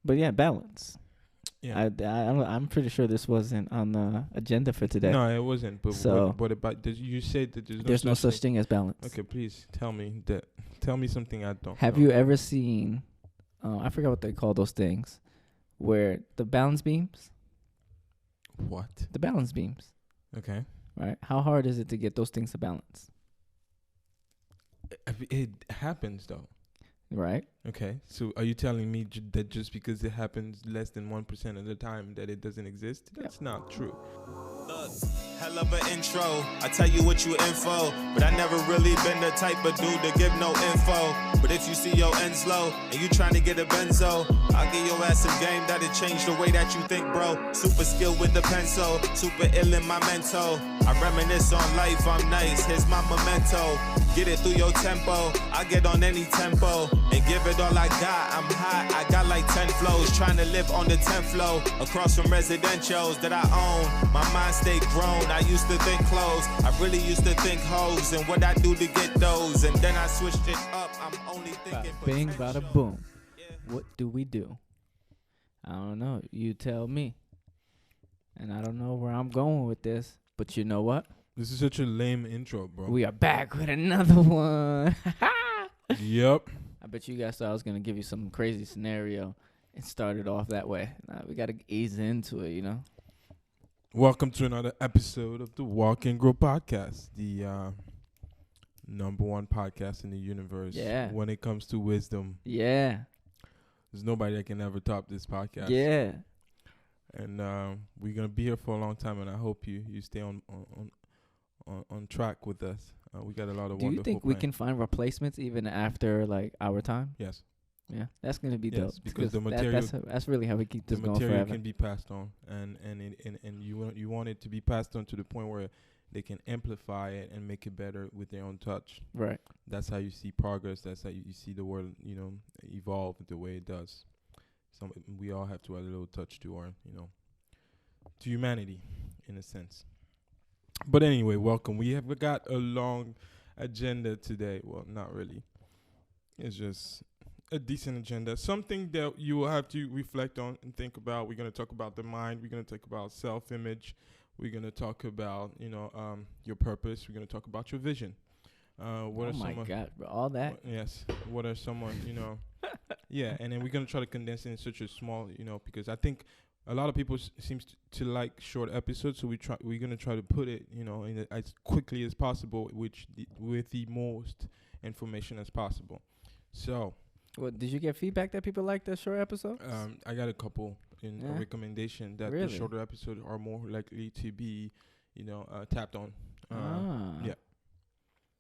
But yeah, balance. Yeah. I'm pretty sure this wasn't on the agenda for today. No, it wasn't. But So what about? You said that there's no such thing as balance. Okay, please tell me that. Tell me something I don't Have know. you ever seen? I forgot what they call those things, where the balance beams. What? The balance beams. Okay. Right. How hard is it to get those things to balance? It happens though. Right. Okay. So are you telling me that just because it happens less than 1% of the time that it doesn't exist? That's not true. Look, hell of an intro. I tell you what you info, but I never really been the type of dude to give no info. But if you see your ends low and you trying to get a benzo, I'll give your ass some game that'll change the way that you think, bro. Super skilled with the pencil, super ill in my mental. I reminisce on life, I'm nice, here's my memento. Get it through your tempo, I get on any tempo and give it all I got. I'm hot, I got like 10 flows, trying to live on the 10th floor, across from residentials that I own. My mind stayed grown, I used to think clothes, I really used to think hoes and what I do to get those. And then I switched it up, I'm only thinking Bing, potential. bada, boom. What do we do? I don't know. You tell me. And I don't know where I'm going with this, but you know what? This is such a lame intro, bro. We are back with another one. Yep. I bet you guys thought I was going to give you some crazy scenario and start it off that way. Nah, we got to ease into it, you know? Welcome to another episode of the Walk and Grow podcast, the number one podcast in the universe. Yeah. When it comes to wisdom, Yeah. there's nobody that can ever top this podcast. Yeah. And we're gonna be here for a long time, and I hope you stay on track with us. We got a lot of Do wonderful. you think we can find replacements even after, like, our time? Yes. Yeah. That's going to be Yes, dope. because the material- That's really how we keep The this going material forever. can be passed on, and you want it to be passed on to the point where they can amplify it and make it better with their own touch. Right. That's how you see progress. That's how you see the world, evolve the way it does. We all have to add a little touch to our, to humanity, in a sense. But anyway, welcome. We have got a long agenda today. Well, not really. It's just a decent agenda. Something that you will have to reflect on and think about. We're going to talk about the mind. We're going to talk about self-image. We're going to talk about, your purpose. We're going to talk about your vision. What Oh, my God, bro. All that? Yes. What are someone, yeah, and then we're going to try to condense it in such a small, because I think a lot of people seems to like short episodes, so we're going to try to put it, in as quickly as possible, with the most information as possible. So, What, did you get feedback that people like the short episodes? I got a couple in a Yeah? recommendation that Really? the shorter episodes are more likely to be, tapped on. Yeah.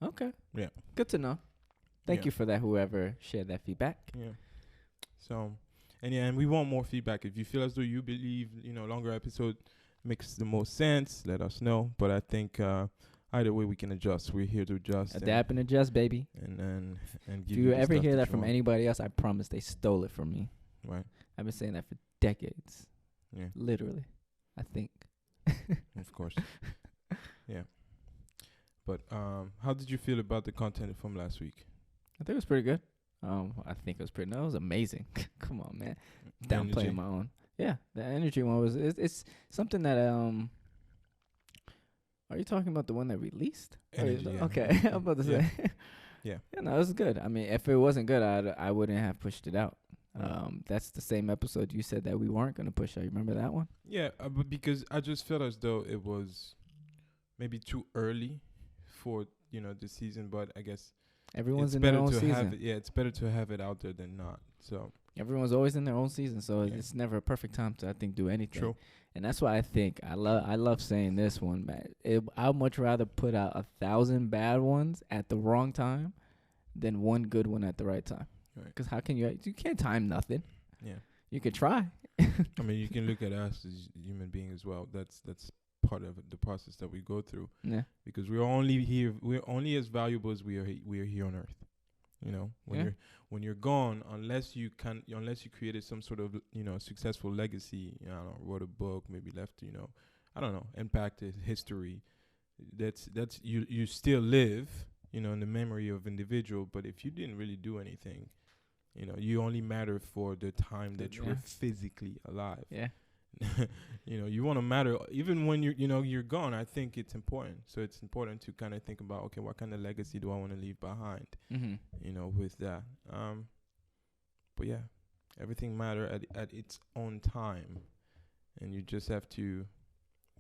Okay. Yeah. Good to know. Thank Yeah. you for that, whoever shared that feedback. Yeah. So, and we want more feedback. If you feel as though you believe, longer episode makes the most sense, let us know. But I think either way we can adjust. We're here to adjust. Adapt and adjust, baby. And If give you the ever stuff hear that you from want. anybody else, I promise they stole it from me. Right. I've been saying that for decades. Yeah. Literally. I think. Of course. Yeah. But how did you feel about the content from last week? I think it was pretty good. I think it was pretty. No, it was amazing. Come on, man. Energy? Downplaying my own. Yeah, the energy one was. It's something that Are you talking about the one that released? Energy, yeah. Okay, I'm about to say. Yeah. Yeah, no, it was good. I mean, if it wasn't good, I wouldn't have pushed it out. That's the same episode you said that we weren't gonna push out. You remember that one? Yeah, but because I just felt as though it was maybe too early for the season, but I guess Everyone's it's in their better own to season. have it. Yeah, it's better to have it out there than not. So Everyone's always in their own season, so Yeah. it's never a perfect time to, I think, do anything. true. And that's why I think I love saying this one, man. I'd much rather put out 1,000 bad ones at the wrong time than one good one at the right time. Right. Because how can you can't time nothing. Yeah. You could try. I mean, you can look at us as human beings as well. That's part of the process that we go through, Yeah. because we're only as valuable as we are here on Earth. When you're gone, unless you created some sort of successful legacy, I don't know, wrote a book, maybe left I don't know, impacted history. That's you still live in the memory of individual. But if you didn't really do anything, You know, you only matter for the time that Yeah. you're physically alive. Yeah. You know, you want to matter even when you're gone. I think it's important. So it's important to kind of think about, okay, what kind of legacy do I want to leave behind? Mm-hmm. You know, with that. But yeah, everything matter at its own time, and you just have to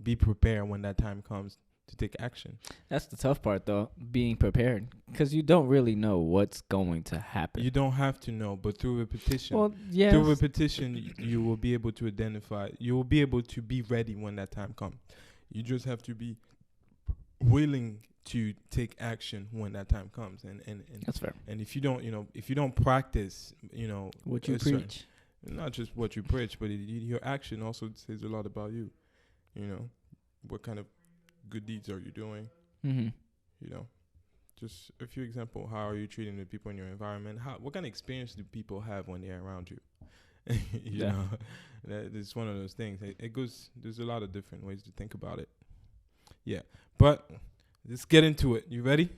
be prepared when that time comes to take action. That's the tough part, though, being prepared, because you don't really know what's going to happen. You don't have to know, but through repetition. Well, yes. Through repetition, you will be able to identify. You will be able to be ready when that time comes. You just have to be willing to take action when that time comes. And That's fair. and if you don't practice, What you a certain- preach. not just what you preach, but your action also says a lot about you. You know, what kind of good deeds are you doing? Mm-hmm. You know, just a few examples. How are you treating the people in your environment? What kind of experience do people have when they're around you? you Yeah. know, it's one of those things. It goes. There's a lot of different ways to think about it. Yeah, but let's get into it. You ready?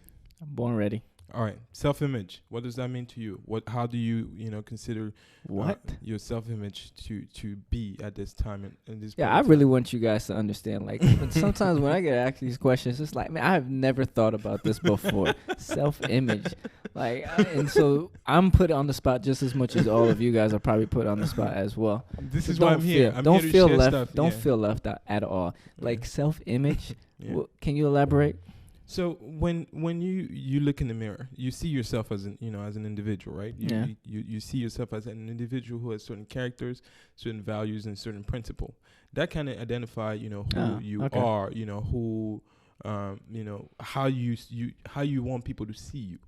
I'm born ready. All right. Self-image. What does that mean to you? How do you consider What? your self-image to be at this time in this? Yeah, point I in really time? want you guys to understand. Like, sometimes when I get asked these questions, it's like, man, I've never thought about this before. Self-image, like, and so I'm put on the spot just as much as all of you guys are probably put on the spot as well. This So is why I'm here. Don't here to feel share left. stuff. Don't Yeah. feel left out at all. Like self-image. Yeah. Can you elaborate? So when you look in the mirror, you see yourself as an individual, right? Yeah. You see yourself as an individual who has certain characters, certain values, and certain principle. That kind of identify, who you okay. are, who, how you want people to see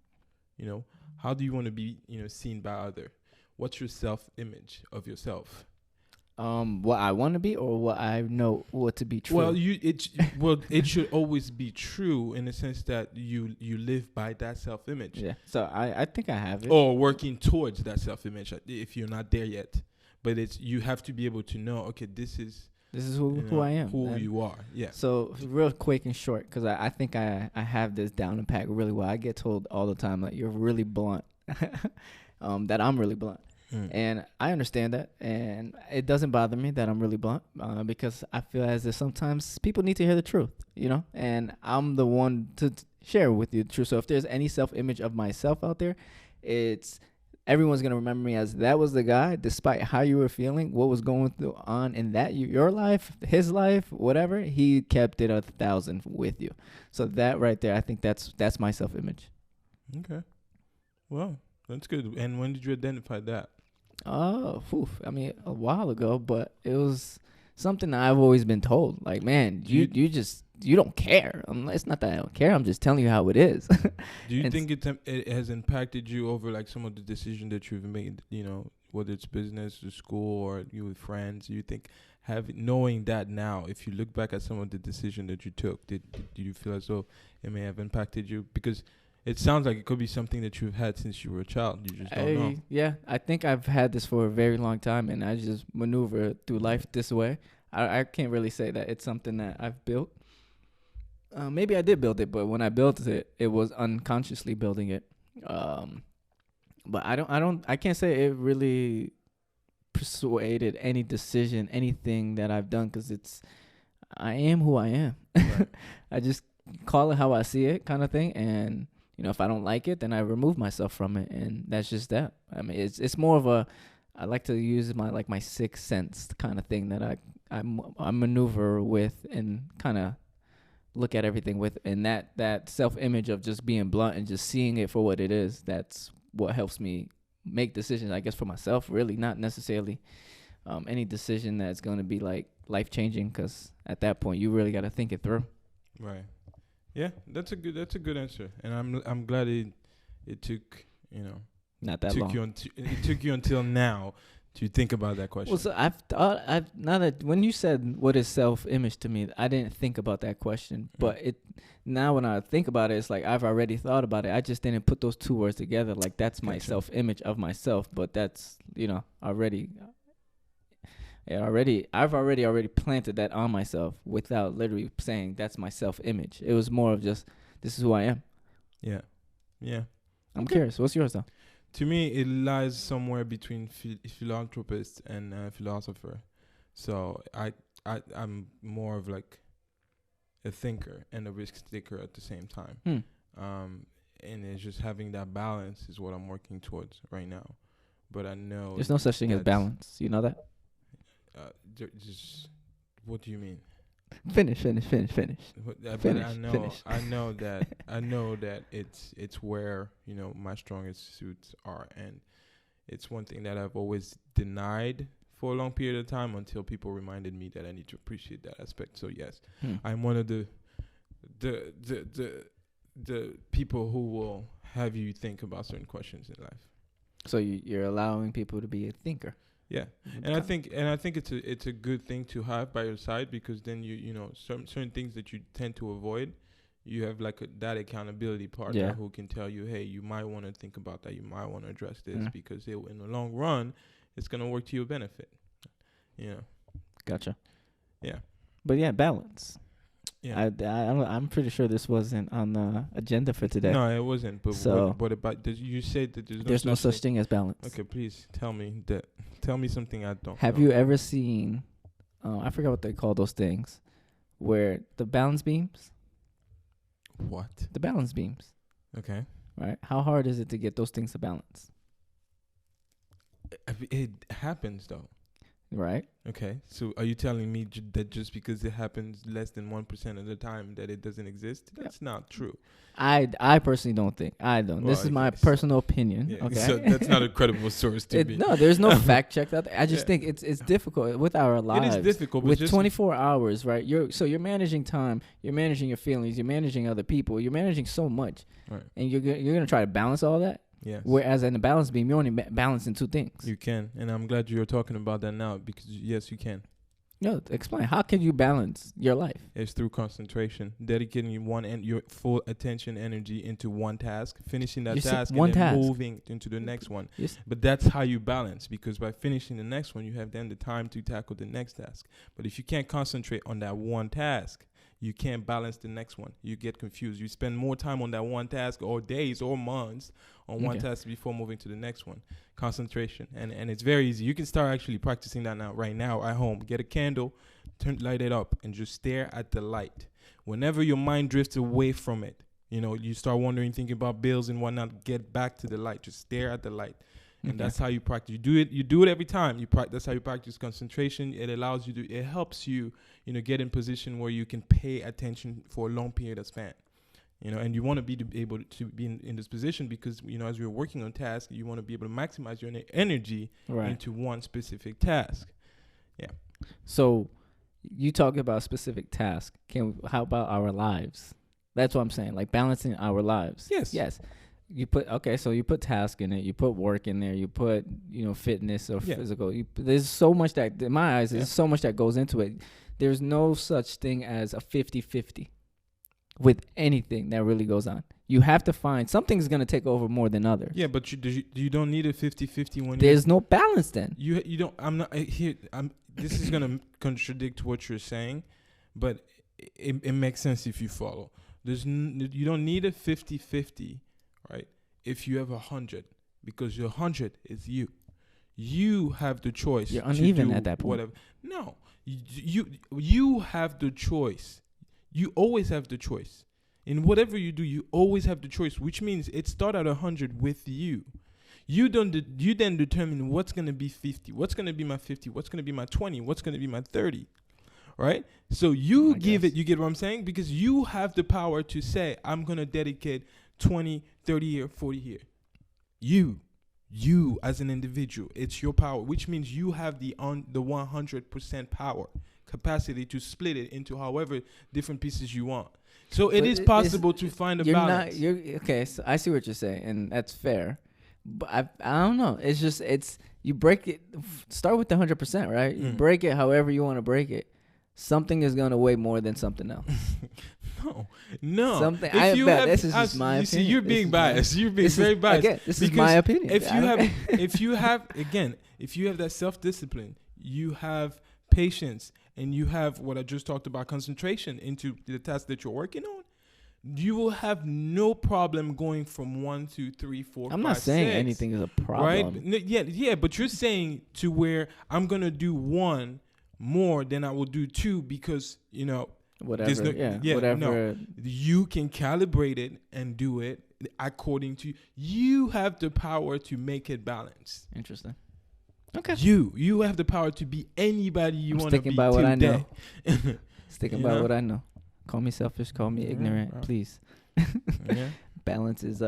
you, how do you want to be, seen by other? What's your self-image of yourself? What I want to be, or what I know what to be true. Well, it should always be true in the sense that you live by that self-image. yeah. So I think I have it. Or working towards that self-image if you're not there yet. But you have to be able to know, okay, this is who I am. who And you are. Yeah. So real quick and short, because I think I have this down and pack really well. I get told all the time that you're really blunt, that I'm really blunt. And I understand that, and it doesn't bother me that I'm really blunt, because I feel as if sometimes people need to hear the truth, and I'm the one to share with you the truth. So if there's any self-image of myself out there, it's everyone's going to remember me as that was the guy, despite how you were feeling, what was going on in your life, his life, whatever, he kept it 1,000 with you. So that right there, I think that's my self-image. Okay. Well, that's good. And when did you identify that? Oh, I mean, a while ago, but it was something that I've always been told. Like, man, you don't care. It's not that I don't care. I'm just telling you how it is. Do you think it has impacted you over like some of the decisions that you've made? Whether it's business or school or you with friends. Do you think knowing that now, if you look back at some of the decisions that you took, do you feel as though it may have impacted you? Because it sounds like it could be something that you've had since you were a child. You just don't know. Yeah, I think I've had this for a very long time, and I just maneuver through life this way. I can't really say that it's something that I've built. Maybe I did build it, but when I built it, it was unconsciously building it. But I can't say it really persuaded any decision, anything that I've done, because I am who I am. Right. I just call it how I see it, kind of thing, and if I don't like it, then I remove myself from it, and that's just that. I mean, it's more of I like to use my sixth sense kind of thing that I maneuver with and kind of look at everything with, and that self-image of just being blunt and just seeing it for what it is. That's what helps me make decisions, I guess, for myself. Really, not necessarily any decision that's going to be like life-changing, because at that point you really got to think it through. Right. Yeah, that's a good answer, and I'm glad it took Not that long. It took you until now to think about that question. Well, so now that when you said what is self-image to me, I didn't think about that question. But now when I think about it, it's like I've already thought about it. I just didn't put those two words together. Like that's my Gotcha. self-image of myself. But that's already. I've already planted that on myself without literally saying that's my self-image. It was more of just this is who I am. Yeah. I'm Okay. curious. What's yours though? To me, it lies somewhere between philanthropist and philosopher. So I'm more of like a thinker and a risk taker at the same time. And it's just having that balance is what I'm working towards right now. But I know There's no such thing as balance. You know that? Just what do you mean? Finish. But I know that it's where, you know, my strongest suits are, and it's one thing that I've always denied for a long period of time until people reminded me that I need to appreciate that aspect. So yes, I'm one of the people who will have you think about certain questions in life. So you're allowing people to be a thinker. Yeah, and I think it's a good thing to have by your side, because then you know certain things that you tend to avoid, you have like that accountability partner who can tell you, hey, you might want to think about that, you might want to address this, because in the long run, it's gonna work to your benefit. You know. Gotcha. Yeah. But yeah, balance. Yeah. I'm pretty sure this wasn't on the agenda for today. No, it wasn't. But what about you said that there's no such thing as balance. Okay, please tell me that. Tell me something I don't. Have you ever seen? I forgot what they call those things, where the balance beams. What? The balance beams. Okay. Right. How hard is it to get those things to balance? It happens though. Right. Okay. So are you telling me that just because it happens less than 1% of the time that it doesn't exist? That's not true. I personally don't think. I don't. Well, this is my personal opinion. Yeah. Okay. So that's not a credible source to be. No, there's no fact check out there. I just think it's difficult with our lives. It is difficult. With 24 hours, right? You're managing time. You're managing your feelings. You're managing other people. You're managing so much. Right. And you're gonna try to balance all that. Yes. Whereas in the balance beam, you're only balancing two things. You can, and I'm glad you're talking about that now, because yes, you can. No, explain. How can you balance your life? It's through concentration, dedicating your full attention, energy into one task, finishing that task, and then moving into the next one. Yes. But that's how you balance, because by finishing the next one, you have then the time to tackle the next task. But if you can't concentrate on that one task, you can't balance the next one. You get confused. You spend more time on that one task, or days or months on one task before moving to the next one. Concentration. And it's very easy. You can start actually practicing that right now at home. Get a candle, light it up, and just stare at the light. Whenever your mind drifts away from it, you know, you start wondering, thinking about bills and whatnot, get back to the light. Just stare at the light. And that's how you practice. You do it every time. That's how you practice concentration. It allows you to. It helps you, you know, get in position where you can pay attention for a long period of span. You know, and you want to be able to be in this position because, you know, as you're working on tasks, you want to be able to maximize your energy into one specific task. Yeah. So, you talk about specific tasks. How about our lives? That's what I'm saying. Like balancing our lives. Yes. You put task in it, you put work in there, you put, you know, fitness or physical. There's so much that, in my eyes, there's so much that goes into it. There's no such thing as a 50-50 with anything that really goes on. You have to find something's going to take over more than others. Yeah, but you don't need a 50-50 when there's no balance then. You don't. I'm not here. This is going to contradict what you're saying, but it makes sense if you follow. You don't need a 50-50. Right? If you have 100, because your 100 is you. You have the choice. You're uneven at that point. Whatever. No, you have the choice. You always have the choice. In whatever you do, you always have the choice, which means it starts at 100 with you. You then determine what's going to be 50, what's going to be my 50, what's going to be my 20, what's going to be my 30. Right? So you give it, you get what I'm saying? Because you have the power to say, I'm going to dedicate 20, 30 here, 40 here. You as an individual, it's your power, which means you have the 100% power capacity to split it into however different pieces you want. So it is possible to find a balance. Okay, so I see what you're saying, and that's fair. But I don't know. It's just you break it. Start with the 100%, right? You break it however you want to break it. Something is gonna weigh more than something else. No. Something. This is just my opinion. You see, you're being biased. You're being very biased. Again, this is my opinion. If you have that self-discipline, you have patience, and you have what I just talked about, concentration into the task that you're working on, you will have no problem going from 1, 2, 3, 4, I'm 5, not saying 6, anything is a problem. right? Yeah, but you're saying to where I'm gonna do 1 more than I will do 2 because Whatever. yeah, whatever. no. You can calibrate it and do it according to you. Have the power to make it balanced. Interesting. Okay. You have the power to be anybody you want to be. Sticking by what I know. today. Sticking You by know? what I know. Call me selfish. Call me Yeah, ignorant. bro. Please. Yeah. Balance is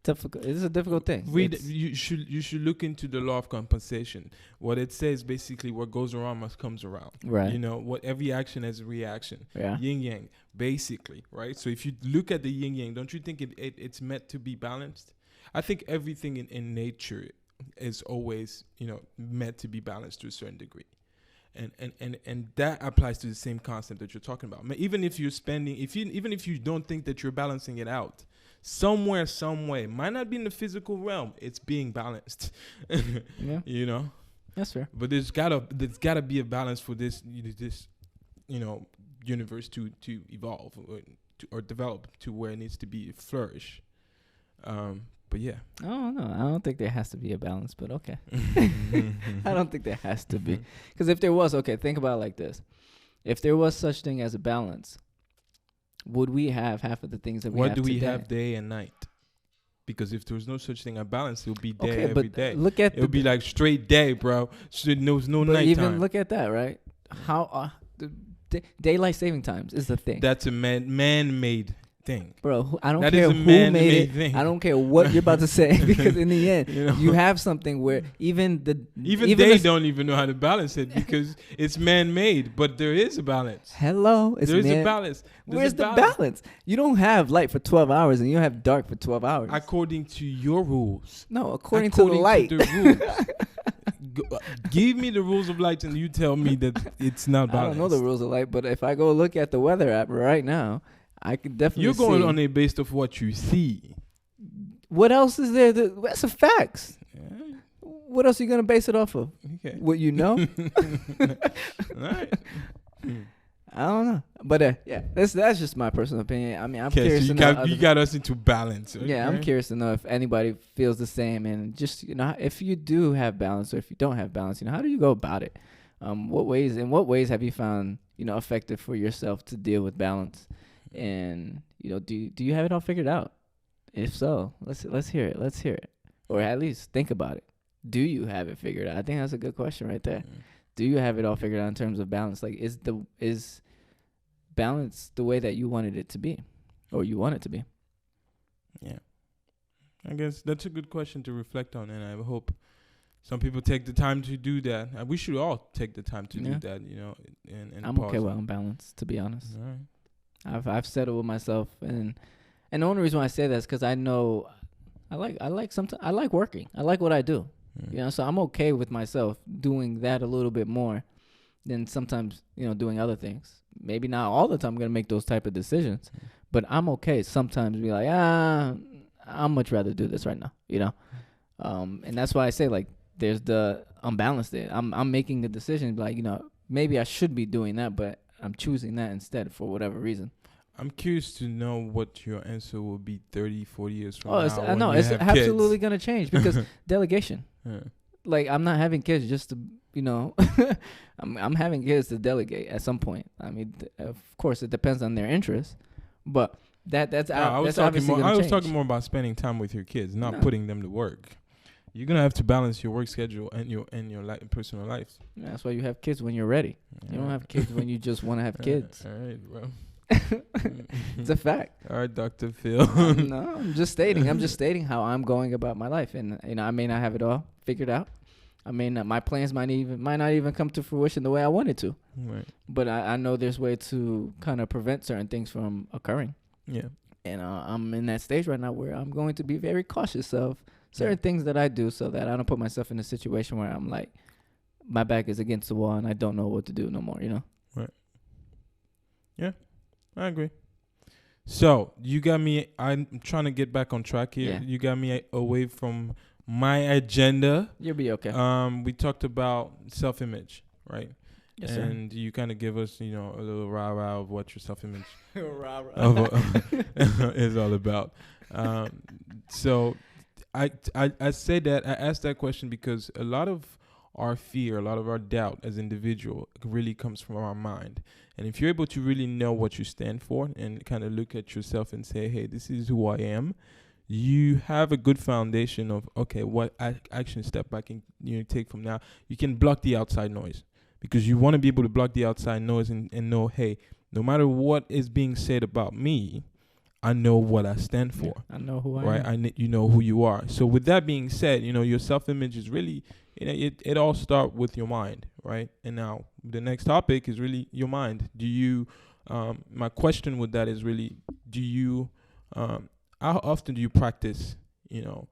difficult. It's a difficult thing. Read. It's- You should look into the law of compensation. What it says basically, what goes around must comes around. Right. What every action has a reaction. Yeah. Yin yang, basically, right? So if you look at the yin yang, don't you think it's meant to be balanced? I think everything in nature is always meant to be balanced to a certain degree. And that applies to the same concept that you're talking about. Even if you're spending, even if you don't think that you're balancing it out, somewhere, some way, might not be in the physical realm, it's being balanced. Yeah. That's fair. But there's gotta be a balance for this universe to evolve or develop to where it needs to be flourish. But yeah. I don't know. I don't think there has to be a balance, but okay. I don't think there has to be. Because if there was, okay, think about it like this. If there was such thing as a balance, would we have half of the things that we have What do we today? have day and night? Because if there was no such thing as balance, it would be day Okay, every but day. look at It would be like straight day, bro. So there was no but nighttime. even look at that, right? How daylight saving times is the thing. That's a man-made thing. Bro, I don't That care is a who man-made made it. thing. I don't care what you're about to say because in the end, You know? you have something where even Even they don't even know how to balance it because it's man-made. But there is a balance. Hello, it's There is a man. balance. There's Where's a the balance? You don't have light for 12 hours and you don't have dark for 12 hours. According to your rules. No, according to the light. the rules. Give me the rules of light and you tell me that it's not I balanced. don't know the rules of light, but if I go look at the weather app right now, I can definitely You're going see. on it based off what you see. What else is there? That's a facts. Yeah, What else are you going to base it off of? okay. What you know? All right. I don't know. But yeah, that's just my personal opinion. I mean, I'm Okay, curious so to know. you got us into balance. Yeah, I'm okay? curious to know if anybody feels the same, and just if you do have balance or if you don't have balance, how do you go about it? In what ways have you found effective for yourself to deal with balance? And do you have it all figured out? If so, let's hear it. Let's hear it, or at least think about it. Do you have it figured out? I think that's a good question right there. Mm. Do you have it all figured out in terms of balance? Like, is balance the way that you wanted it to be, or you want it to be? Yeah. I guess that's a good question to reflect on, and I hope some people take the time to do that. We should all take the time to Yeah. do that, and I'm pause. okay with unbalanced, to be honest. All right. I've settled with myself, and the only reason why I say that is because I know I like working. I like what I do. Mm. So I'm okay with myself doing that a little bit more than sometimes doing other things. Maybe not all the time I'm gonna make those type of decisions, but I'm okay sometimes to be like, I'd much rather do this right now, and that's why I say like there's the unbalanced there. I'm making a decision like maybe I should be doing that, but I'm choosing that instead for whatever reason. I'm curious to know what your answer will be 30, 40 years from Oh, now. I know it's absolutely gonna change because delegation. Yeah. Like I'm not having kids just to I'm having kids to delegate at some point. I mean, of course, it depends on their interests, but that's I was talking more about spending time with your kids, not putting them to work. You're gonna have to balance your work schedule and your personal life. Yeah, that's why you have kids when you're ready. You don't have kids when you just want to have kids. All right, bro. It's a fact. All right, Dr. Phil. No, I'm just stating how I'm going about my life, and I may not have it all figured out. I mean, my plans might not even come to fruition the way I wanted to. Right. But I know there's way to kind of prevent certain things from occurring. Yeah. And I'm in that stage right now where I'm going to be very cautious of certain things that I do so that I don't put myself in a situation where I'm like, my back is against the wall and I don't know what to do no more, Right. Yeah, I agree. So you got me. I'm trying to get back on track here. Yeah. You got me away from my agenda. You'll be okay. We talked about self-image, right? Yes, sir. and you kind of give us, you know, a little rah-rah of what your self-image is all about. So I say that, I asked that question because a lot of our fear, a lot of our doubt as individual really comes from our mind. And if you're able to really know what you stand for and kind of look at yourself and say, hey, this is who I am, you have a good foundation of, okay, what action step I can, you know, take from now. You can block the outside noise, because you want to be able to block the outside noise and know, hey, no matter what is being said about me, I know what I stand for. I know who I right? am. You know who you are. So with that being said, you know, your self-image is really, you know, it all starts with your mind, right? And now the next topic is really your mind. Do you, my question with that is really, do you, how often do you practice, you know,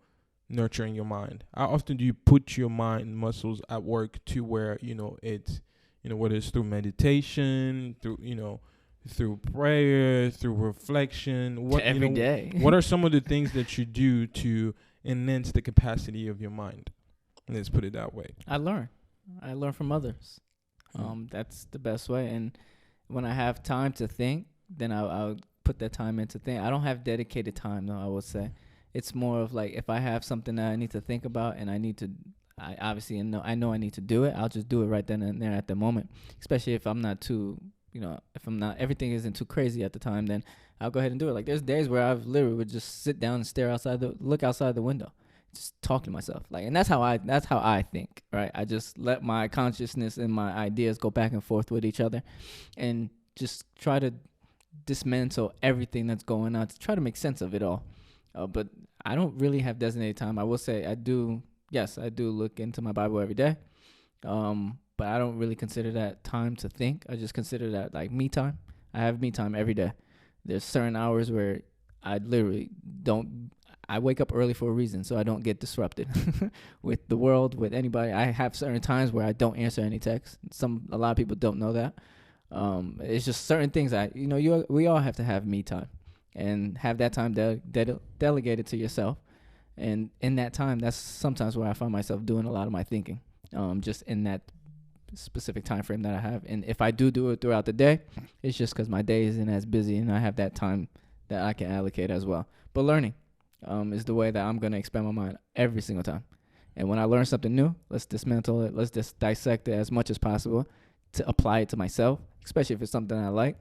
nurturing your mind? How often do you put your mind muscles at work to where, you know, it's, you know, whether it's through meditation, through, you know, through prayer, through reflection, what every day. What are some of the things that you do to enhance the capacity of your mind? Let's put it that way. I learn from others. That's the best way. And when I have time to think, then I'll put that time into think. I don't have dedicated time, though, I would say. It's more of like, if I have something that I need to think about and I obviously know I need to do it, I'll just do it right then and there at the moment. Especially if I'm not too, you know, everything isn't too crazy at the time, then I'll go ahead and do it. Like, there's days where I've literally would just sit down and look outside the window, just talk to myself. Like, and that's how I think, right? I just let my consciousness and my ideas go back and forth with each other, and just try to dismantle everything that's going on to try to make sense of it all. But I don't really have designated time. I will say I do look into my Bible every day. But I don't really consider that time to think. I just consider that like me time. I have me time every day. There's certain hours where I literally I wake up early for a reason, so I don't get disrupted with the world, with anybody. I have certain times where I don't answer any texts. A lot of people don't know that. It's just certain things we all have to have me time and have that time delegated to yourself. And in that time, that's sometimes where I find myself doing a lot of my thinking, just in that specific time frame that I have. And if I do it throughout the day, it's just because my day isn't as busy and I have that time that I can allocate as well. But learning is the way that I'm going to expand my mind every single time. And when I learn something new, let's dismantle it. Let's just dissect it as much as possible to apply it to myself, especially if it's something I like.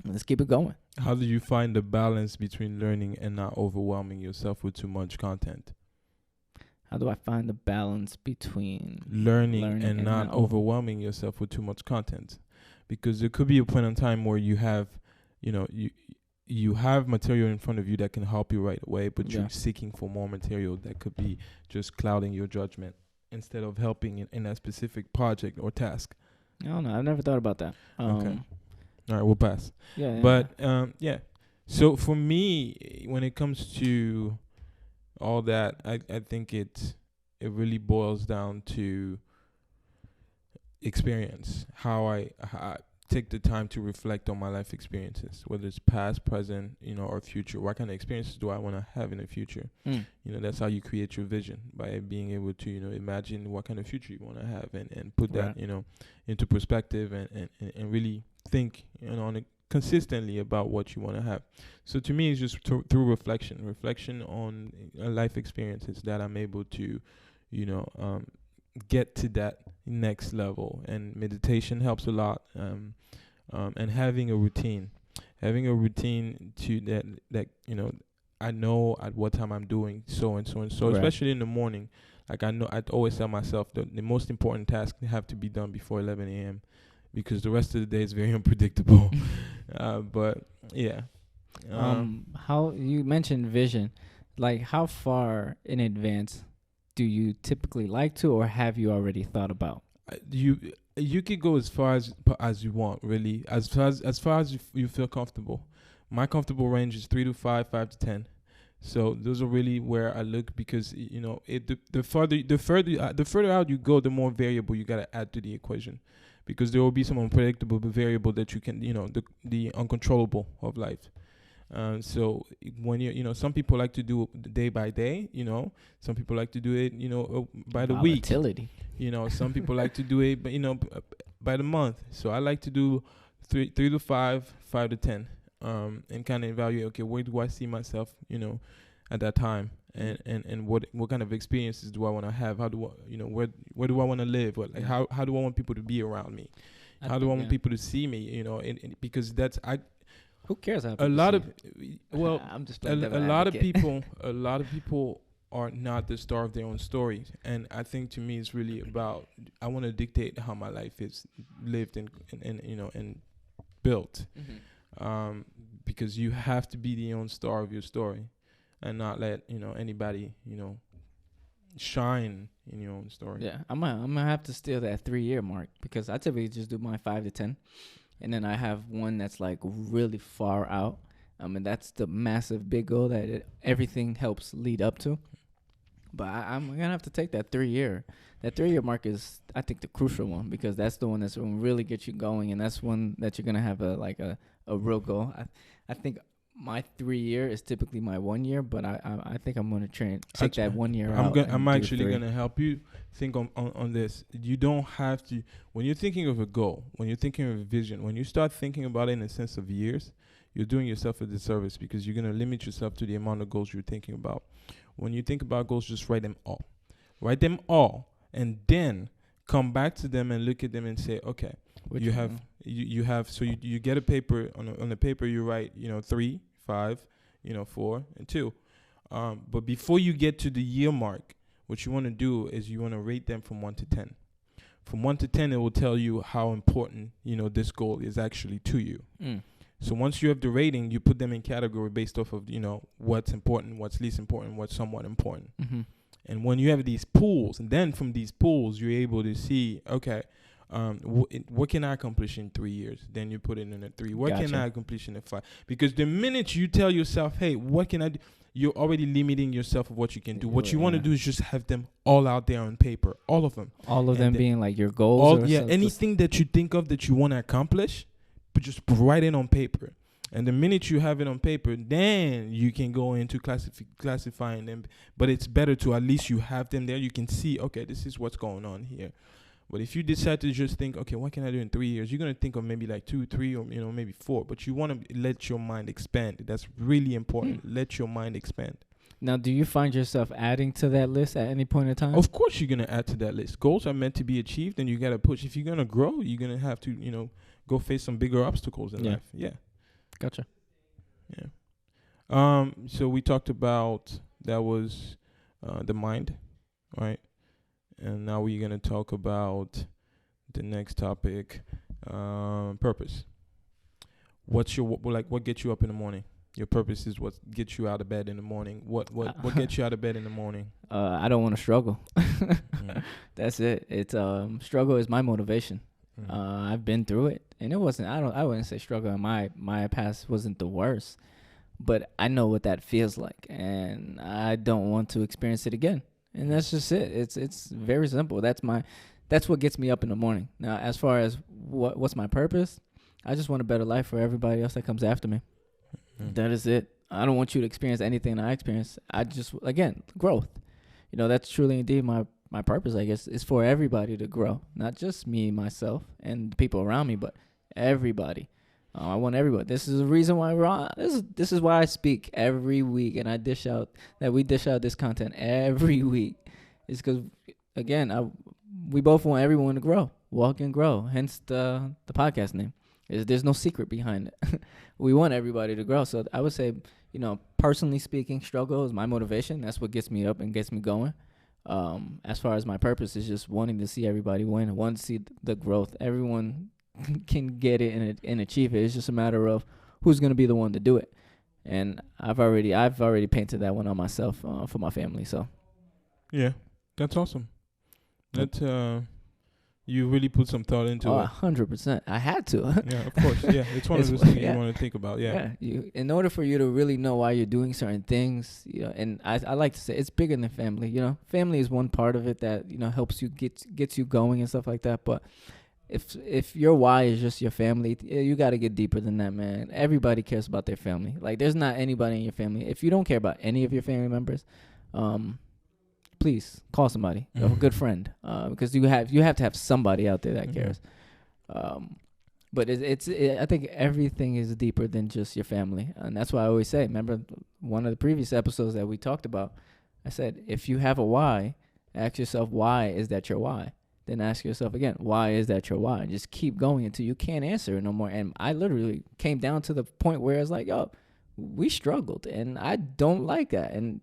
Let's keep it going. How do you find the balance between learning and not overwhelming yourself with too much content? How do I find the balance between learning and not overwhelming yourself with too much content? Because there could be a point in time where you have, you know, you have material in front of you that can help you right away, but you're seeking for more material that could be just clouding your judgment instead of helping in that specific project or task. I don't know. I've never thought about that. Okay. All right, we'll pass. Yeah. But so for me, when it comes to all that, I think it really boils down to experience. How I take the time to reflect on my life experiences, whether it's past, present, you know, or future. What kind of experiences do I want to have in the future? You know, that's how you create your vision, by being able to, you know, imagine what kind of future you want to have and put that, you know, into perspective and really think, you know, on it consistently about what you want to have. So to me, it's just through reflection on life experiences that I'm able to, you know, get to that next level. And meditation helps a lot. And having a routine to that, you know, I know at what time I'm doing so and so and so, especially in the morning. Like, I know I'd always tell myself that the most important tasks have to be done before 11 a.m. because the rest of the day is very unpredictable. But yeah. How you mentioned vision, like how far in advance do you typically like to, or have you already thought about? You could go as far as you want, really, as far as you feel comfortable. My comfortable range is 3 to 5, 5 to 10. So those are really where I look, because, you know, the further out you go, the more variable you gotta add to the equation, because there will be some unpredictable variable that you can, you know, the uncontrollable of life. So when you know, some people like to do it day by day, you know, some people like to do it, you know, by the week. Volatility. You know, some people like to do it, but, you know, by the month. So I like to do 3 to 5, 5 to 10, and kind of evaluate. Okay, where do I see myself? At that time, and what kind of experiences do I want to have? How do I, where do I want to live? How do I want people to be around me? How do I want people to see me? And because that's who cares how a lot of I'm just a lot of people are not the star of their own stories, and I think to me it's really about I want to dictate how my life is lived and built, because you have to be the own star of your story, and not let anybody shine in your own story. Yeah, I'm gonna have to steal that 3-year mark, because I typically just do my 5 to 10, and then I have one that's like really far out. And that's the massive big goal that everything helps lead up to. But I'm gonna have to take that 3-year. That 3-year mark is, I think, the crucial one, because that's the one that's gonna really get you going, and that's one that you're gonna have a real goal. I think my 3-year is typically my 1 year, but I think I'm gonna take that 1 year out. I'm actually gonna help you think on this. You don't have to, when you're thinking of a goal, when you're thinking of a vision, when you start thinking about it in a sense of years, you're doing yourself a disservice, because you're gonna limit yourself to the amount of goals you're thinking about. When you think about goals, just write them all, and then come back to them and look at them and say, okay, you have. So you get a paper on the paper. You write 3, 5, 4, and 2. But before you get to the year mark, what you want to do is you want to rate them from 1 to 10. From 1 to 10, it will tell you how important this goal is actually to you. So once you have the rating, you put them in category based off of, what's important, what's least important, what's somewhat important. Mm-hmm. And when you have these pools, and then from these pools, you're able to see, okay, what can I accomplish in 3 years? Then you put it in a 3. What can I accomplish in a 5? Because the minute you tell yourself, hey, what can I do? You're already limiting yourself of what you can do. What you want to do is just have them all out there on paper, all of them. All of them being like your goals? Anything that you think of that you want to accomplish, but just write it on paper. And the minute you have it on paper, then you can go into classifying them. But it's better to at least you have them there. You can see, okay, this is what's going on here. But if you decide to just think, okay, what can I do in 3 years? You're going to think of maybe like 2, 3, or maybe 4. But you want to let your mind expand. That's really important. Let your mind expand. Now, do you find yourself adding to that list at any point in time? Of course you're going to add to that list. Goals are meant to be achieved, and you got to push. If you're going to grow, you're going to have to, go face some bigger obstacles in life. Yeah. Gotcha. Yeah. So we talked about, that was the mind, right? And now we're going to talk about the next topic, purpose. What gets you up in the morning? Your purpose is what gets you out of bed in the morning. What gets you out of bed in the morning? I don't want to struggle. That's it. It's struggle is my motivation. I've been through it, and it wasn't. I wouldn't say struggle. My past wasn't the worst, but I know what that feels like, and I don't want to experience it again. And that's just it. It's very simple. That's what gets me up in the morning. Now, as far as what's my purpose, I just want a better life for everybody else that comes after me. That is it. I don't want you to experience anything that I experience. I just, again, growth. That's truly indeed my purpose, I guess, is for everybody to grow. Not just me, myself, and the people around me, but everybody. I want everybody. This is the reason why we're on. This is why I speak every week, and we dish out this content every week. It's because, again, we both want everyone to grow, walk and grow. Hence the podcast name. There's no secret behind it. We want everybody to grow. So I would say, personally speaking, struggle is my motivation. That's what gets me up and gets me going. As far as my purpose is just wanting to see everybody win, wanting to see the growth. Everyone can get it and achieve it. It's just a matter of who's going to be the one to do it. And I've already painted that one on myself for my family. So, yeah, that's awesome. That you really put some thought into it. 100%. I had to. Yeah, of course. Yeah, it's one of those things you want to think about. Yeah. In order for you to really know why you're doing certain things, and I like to say it's bigger than family. Family is one part of it that helps you gets you going and stuff like that. But if your why is just your family, you got to get deeper than that, man. Everybody cares about their family. Like, there's not anybody in your family. If you don't care about any of your family members, please call somebody, a good friend, because you have to have somebody out there that cares. But I think everything is deeper than just your family, and that's why I always say. Remember one of the previous episodes that we talked about? I said if you have a why, ask yourself why is that your why. Then ask yourself again, why is that your why? Just keep going until you can't answer it no more. And I literally came down to the point where it's like, yo, we struggled, and I don't like that. And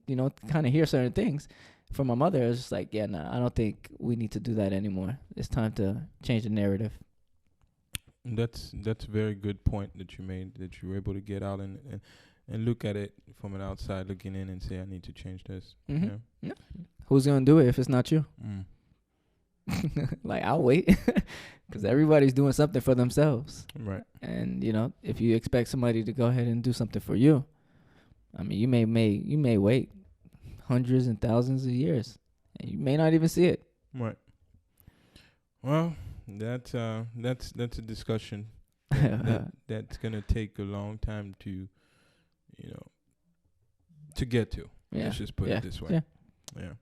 kind of hear certain things from my mother. It's just like, yeah, nah, I don't think we need to do that anymore. It's time to change the narrative. That's a very good point that you made, that you were able to get out and look at it from an outside looking in and say, I need to change this. Mm-hmm. Yeah. Who's going to do it if it's not you? Like, I'll wait because everybody's doing something for themselves. Right. And, if you expect somebody to go ahead and do something for you, I mean, you may wait hundreds and thousands of years and you may not even see it. Right. Well, that's a discussion that's gonna take a long time to get to. Yeah. Let's just put it this way. Yeah.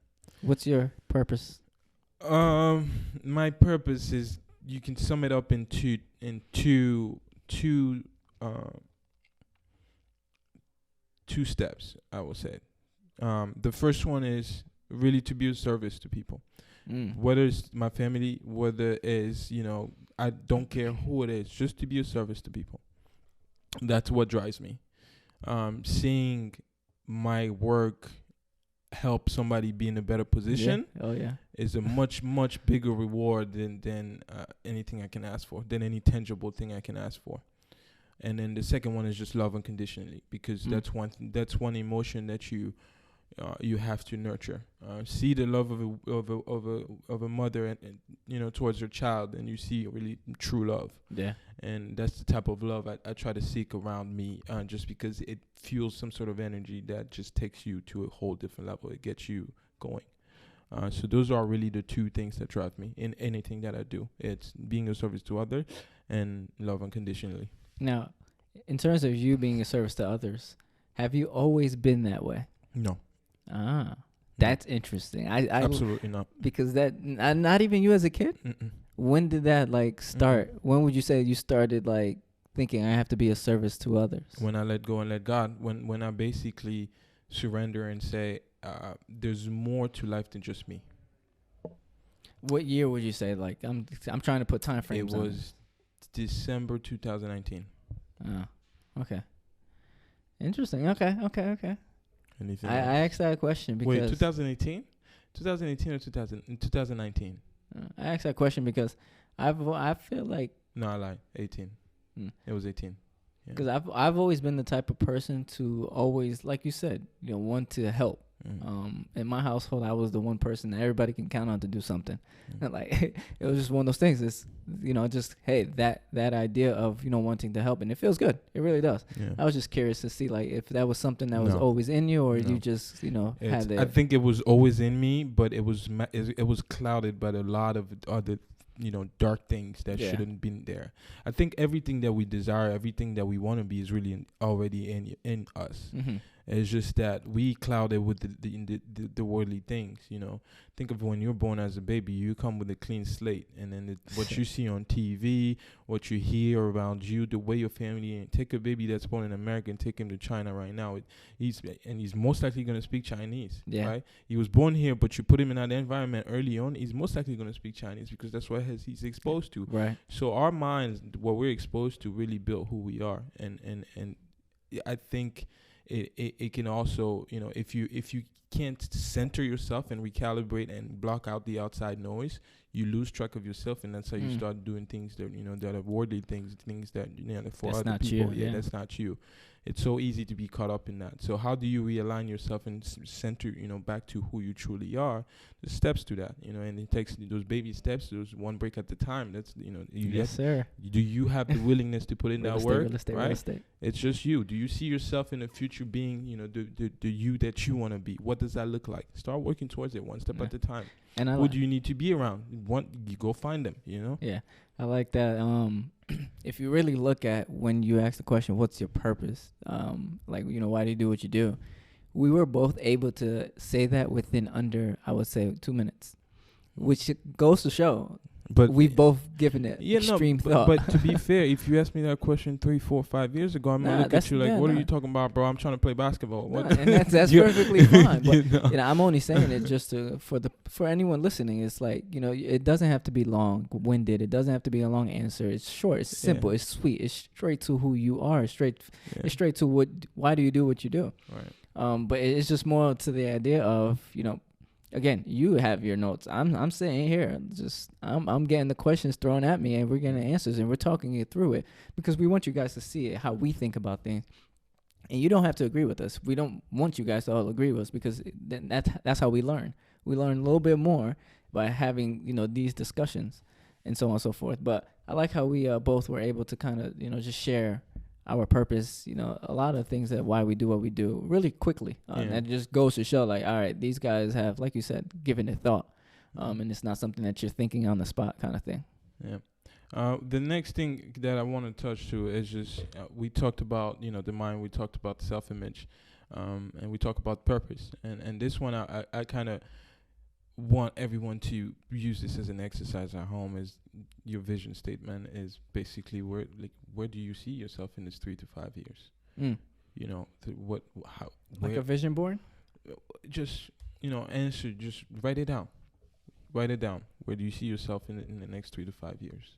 What's your purpose? My purpose is, you can sum it up in two steps, I will say. The first one is really to be of service to people. Whether it's my family, whether it's, I don't care who it is, just to be of service to people. That's what drives me. Seeing my work help somebody be in a better position is a much, much bigger reward than anything I can ask for, than any tangible thing I can ask for. And then the second one is just love unconditionally, because that's one emotion that you have to nurture. See the love of a mother and towards her child, and you see really true love. Yeah. And that's the type of love I try to seek around me, just because it fuels some sort of energy that just takes you to a whole different level. It gets you going. So those are really the two things that drive me in anything that I do. It's being of service to others and love unconditionally. Now, in terms of you being a service to others, have you always been that way? No. That's interesting. I absolutely not. Because that not even you as a kid. Mm-mm. When did that start? When would you say you started thinking I have to be a service to others? When I let go and let God. When I basically surrender and say, there's more to life than just me. What year would you say? I'm trying to put time frames. It was December 2019. Oh, okay. Interesting. Okay. Anything I asked that question because... Wait, 2018? 2018 or 2019? I asked that question because I feel like... No, I lied. 18. It was 18. Because I've always been the type of person to always, like you said, want to help. In my household, I was the one person that everybody can count on to do something. It was just one of those things. It's just that idea of wanting to help, and it feels good. It really does. Yeah. I was just curious to see if that was something that was always in you, or you just had it. I think it was always in me, but it was clouded by a lot of other dark things that shouldn't been there. I think everything that we desire, everything that we want to be, is really already in us. Mm-hmm. It's just that we cloud it with the worldly things. Think of when you're born as a baby, you come with a clean slate, and then what you see on TV, what you hear around you, the way your family. Take a baby that's born in America and take him to China right now. He's most likely going to speak Chinese. Yeah. Right? He was born here, but you put him in that environment early on, he's most likely going to speak Chinese because that's what he's exposed to. Right. So our minds, what we're exposed to, really build who we are, and I think. It can also, if you can't center yourself and recalibrate and block out the outside noise, you lose track of yourself, and that's how you start doing things that that are worldly things that for that's other people. That's not you. It's so easy to be caught up in that. So how do you realign yourself and center, back to who you truly are? The steps to that, and it takes those baby steps. There's one break at the time. That's yes, sir. Do you have the willingness to put in that work? Right? It's just you. Do you see yourself in the future being, the you that you want to be? What does that look like? Start working towards it one step at a time. And who do you need to be around? You go find them. Yeah, I like that. If you really look at when you ask the question, what's your purpose? Why do you do what you do? We were both able to say that within under, I would say, 2 minutes, which goes to show But we've both given it extreme thought. But to be fair, if you asked me that question 3, 4, 5 years ago, I'm gonna look at you like, what are you talking about, bro? I'm trying to play basketball. Nah, and that's perfectly fine. But I'm only saying it just for anyone listening. It's like, it doesn't have to be long-winded. It doesn't have to be a long answer. It's short. It's simple. It's sweet. It's straight to who you are. It's straight to why do you do what you do? Right. But it's just more to the idea of, again, you have your notes. I'm sitting here, I'm getting the questions thrown at me, and we're getting the answers, and we're talking it through it because we want you guys to see it, how we think about things. And you don't have to agree with us. We don't want you guys to all agree with us because that's how we learn. We learn a little bit more by having these discussions and so on and so forth. But I like how we both were able to kind of just share our purpose, a lot of things that why we do what we do really quickly. That just goes to show, like, all right, these guys have, like you said, given it thought. And it's not something that you're thinking on the spot kind of thing. Yeah. The next thing that I want to touch to is just, we talked about, the mind, we talked about self-image, and we talked about purpose. And this one, I kind of want everyone to use this as an exercise at home. Is your vision statement is basically where do you see yourself in this 3 to 5 years? Like a vision board? Just answer. Just write it down. Write it down. Where do you see yourself in the next 3 to 5 years?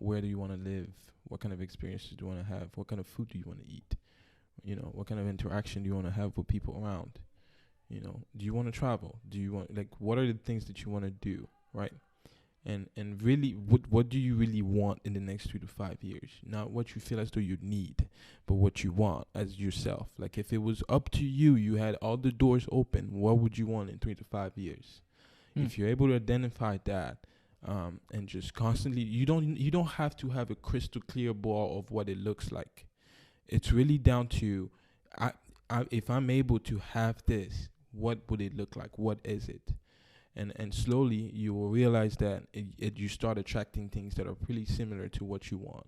Where do you want to live? What kind of experiences do you want to have? What kind of food do you want to eat? What kind of interaction do you want to have with people around? Do you want to travel? Do you want, what are the things that you want to do, right? And really, what do you really want in the next 3 to 5 years? Not what you feel as though you need, but what you want as yourself. Like, if it was up to you, you had all the doors open, what would you want in 3 to 5 years? If you're able to identify that, and just constantly, you don't have to have a crystal clear ball of what it looks like. It's really down to, if I'm able to have this, what would it look like? What is it? And slowly you will realize that you start attracting things that are pretty similar to what you want.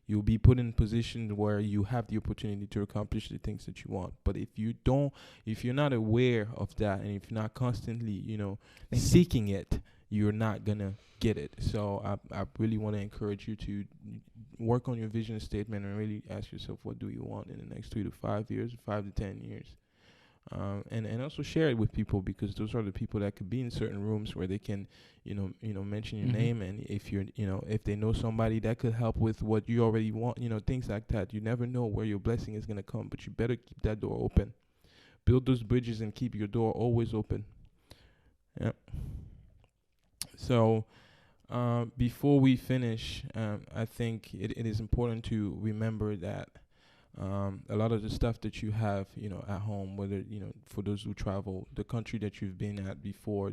You'll be put in positions where you have the opportunity to accomplish the things that you want. But if you're not aware of that, and if you're not constantly, seeking it, you're not gonna get it. So I really want to encourage you to work on your vision statement and really ask yourself, what do you want in the next 3 to 5 years, 5 to 10 years? And also share it with people, because those are the people that could be in certain rooms where they can, mention your name. And if if they know somebody that could help with what you already want, things like that. You never know where your blessing is going to come, but you better keep that door open. Build those bridges and keep your door always open. Yeah. So, before we finish, I think it is important to remember that a lot of the stuff that you have, at home, whether, for those who travel, the country that you've been at before,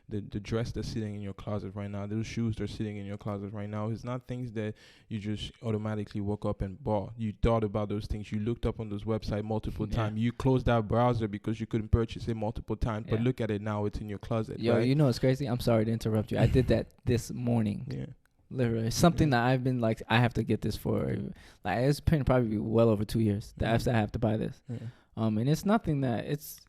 the dress that's sitting in your closet right now, those shoes that are sitting in your closet right now, is not things that you just automatically woke up and bought. You thought about those things. You looked up on those websites multiple times. You closed that browser because you couldn't purchase it multiple times. But look at it now. It's in your closet. Yo, right? it's crazy. I'm sorry to interrupt you. I did that this morning. Yeah. Literally, something that I've been like, I have to get this for, like, it's been probably well over 2 years that I have to buy this. And it's nothing that it's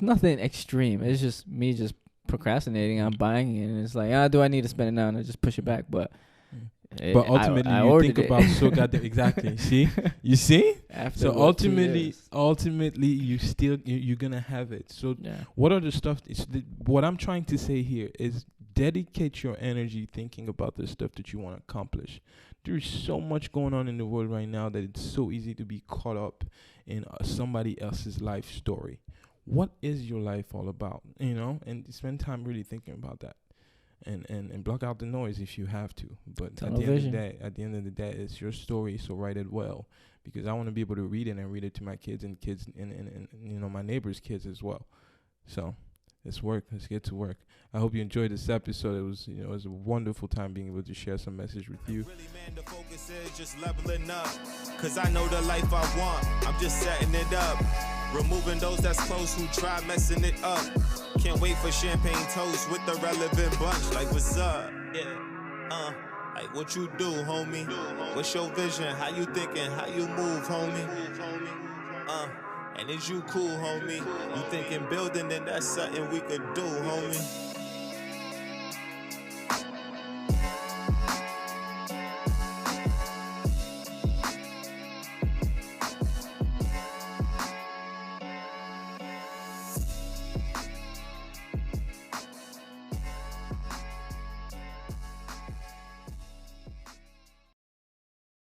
nothing extreme. It's just me just procrastinating on buying it, and it's like, do I need to spend it now? And I just push it back. But ultimately, you think about so goddamn exactly. See, you see. After ultimately, you're gonna have it. So, what are the stuff? What I'm trying to say here is, dedicate your energy thinking about the stuff that you want to accomplish. There's so much going on in the world right now that it's so easy to be caught up in somebody else's life story. What is your life all about? And spend time really thinking about that, and block out the noise if you have to. But at the end of the day, it's your story, so write it well, because I want to be able to read it and read it to my kids and my neighbors' kids as well. So. Let's work. Let's get to work. I hope you enjoyed this episode. It was a wonderful time being able to share some message with you. Really, man, the focus is just leveling up. Cause I know the life I want. I'm just setting it up. Removing those that's close who try messing it up. Can't wait for champagne toast with the relevant bunch. Like, what's up? Yeah. Like, what you do, homie? What's your vision? How you thinking? How you move, homie? And is you cool, homie? You thinking building, then that's something we could do, homie.